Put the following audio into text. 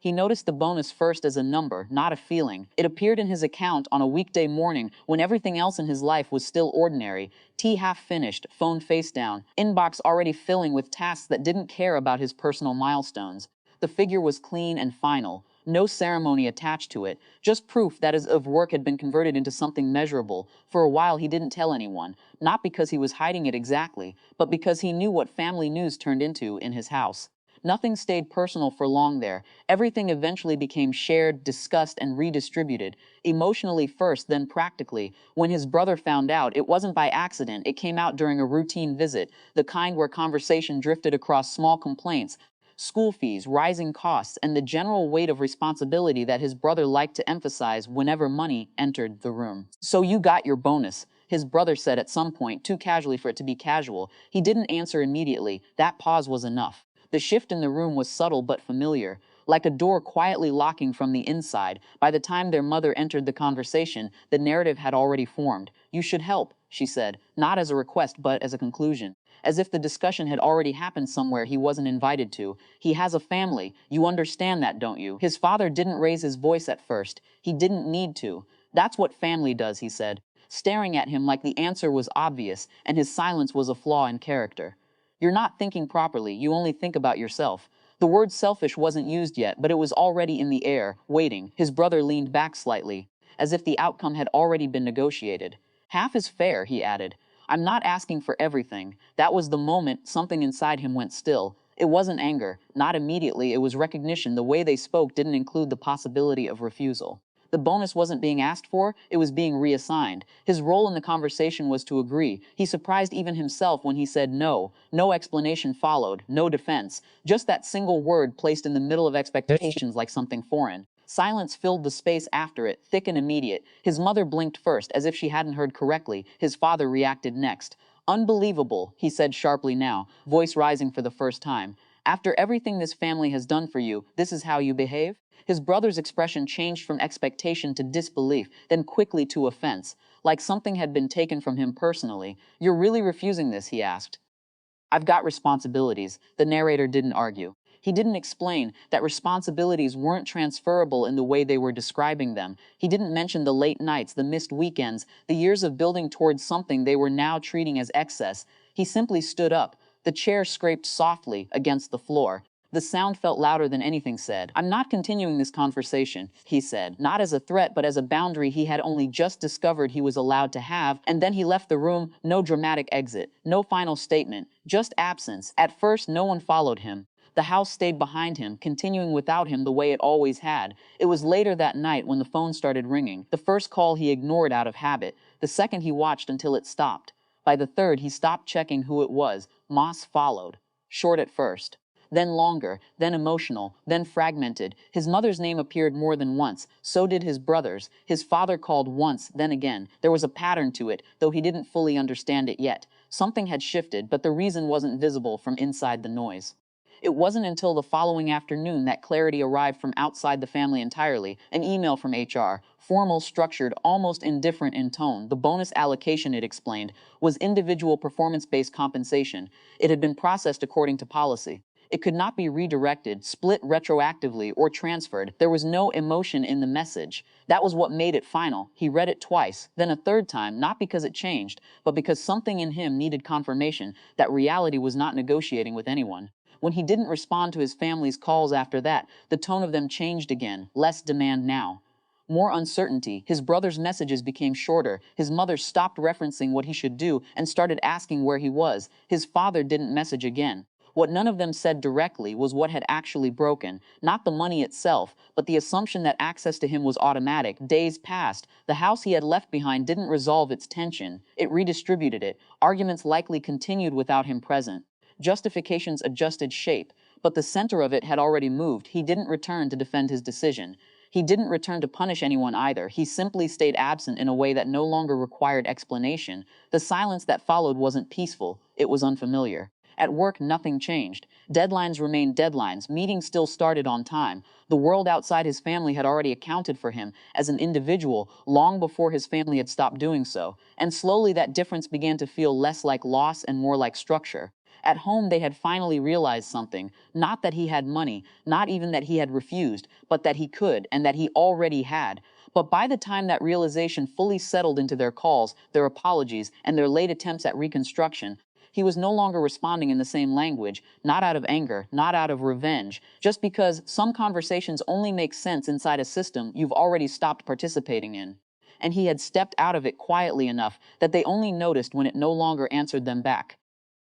He noticed the bonus first as a number, not a feeling. It appeared in his account on a weekday morning when everything else in his life was still ordinary. Tea half finished, phone face down, inbox already filling with tasks that didn't care about his personal milestones. The figure was clean and final. No ceremony attached to it, just proof that his work had been converted into something measurable. For a while he didn't tell anyone, not because he was hiding it exactly, but because he knew what family news turned into in his house. Nothing stayed personal for long there. Everything eventually became shared, discussed, and redistributed. Emotionally first, then practically. When his brother found out, it wasn't by accident. It came out during a routine visit, the kind where conversation drifted across small complaints, school fees, rising costs, and the general weight of responsibility that his brother liked to emphasize whenever money entered the room. "So you got your bonus," his brother said at some point, too casually for it to be casual. He didn't answer immediately. That pause was enough. The shift in the room was subtle but familiar, like a door quietly locking from the inside. By the time their mother entered the conversation, the narrative had already formed. "You should help," she said, not as a request but as a conclusion. As if the discussion had already happened somewhere he wasn't invited to. "He has a family. You understand that, don't you?" His father didn't raise his voice at first. He didn't need to. "That's what family does," he said, staring at him like the answer was obvious and his silence was a flaw in character. "You're not thinking properly. You only think about yourself." The word selfish wasn't used yet, but it was already in the air, waiting. His brother leaned back slightly, as if the outcome had already been negotiated. "Half is fair," he added. "I'm not asking for everything." That was the moment something inside him went still. It wasn't anger, not immediately, it was recognition. The way they spoke didn't include the possibility of refusal. The bonus wasn't being asked for, it was being reassigned. His role in the conversation was to agree. He surprised even himself when he said no. No explanation followed, no defense. Just that single word placed in the middle of expectations like something foreign. Silence filled the space after it, thick and immediate. His mother blinked first, as if she hadn't heard correctly. His father reacted next. "Unbelievable," he said sharply now, voice rising for the first time. "After everything this family has done for you, this is how you behave?" His brother's expression changed from expectation to disbelief, then quickly to offense, like something had been taken from him personally. "You're really refusing this?" he asked. "I've got responsibilities," the narrator didn't argue. He didn't explain that responsibilities weren't transferable in the way they were describing them. He didn't mention the late nights, the missed weekends, the years of building towards something they were now treating as excess. He simply stood up. The chair scraped softly against the floor. The sound felt louder than anything said. "I'm not continuing this conversation," he said, not as a threat but as a boundary he had only just discovered he was allowed to have, and then he left the room. No dramatic exit, no final statement, just absence. At first, no one followed him. The house stayed behind him, continuing without him the way it always had. It was later that night when the phone started ringing. The first call he ignored out of habit. The second he watched until it stopped. By the third, he stopped checking who it was. Moss followed. Short at first. Then longer, then emotional, then fragmented. His mother's name appeared more than once. So did his brother's. His father called once, then again. There was a pattern to it, though he didn't fully understand it yet. Something had shifted, but the reason wasn't visible from inside the noise. It wasn't until the following afternoon that clarity arrived from outside the family entirely. An email from HR, formal, structured, almost indifferent in tone. The bonus allocation, it explained, was individual performance-based compensation. It had been processed according to policy. It could not be redirected, split retroactively, or transferred. There was no emotion in the message. That was what made it final. He read it twice, then a third time, not because it changed, but because something in him needed confirmation that reality was not negotiating with anyone. When he didn't respond to his family's calls after that, the tone of them changed again, less demand now. More uncertainty. His brother's messages became shorter. His mother stopped referencing what he should do and started asking where he was. His father didn't message again. What none of them said directly was what had actually broken. Not the money itself, but the assumption that access to him was automatic. Days passed. The house he had left behind didn't resolve its tension. It redistributed it. Arguments likely continued without him present. Justifications adjusted shape, but the center of it had already moved. He didn't return to defend his decision. He didn't return to punish anyone either. He simply stayed absent in a way that no longer required explanation. The silence that followed wasn't peaceful. It was unfamiliar. At work, nothing changed. Deadlines remained deadlines. Meetings still started on time. The world outside his family had already accounted for him as an individual long before his family had stopped doing so. And slowly that difference began to feel less like loss and more like structure. At home, they had finally realized something. Not that he had money, not even that he had refused, but that he could, and that he already had. But by the time that realization fully settled into their calls, their apologies, and their late attempts at reconstruction, he was no longer responding in the same language, not out of anger, not out of revenge, just because some conversations only make sense inside a system you've already stopped participating in. And he had stepped out of it quietly enough that they only noticed when it no longer answered them back.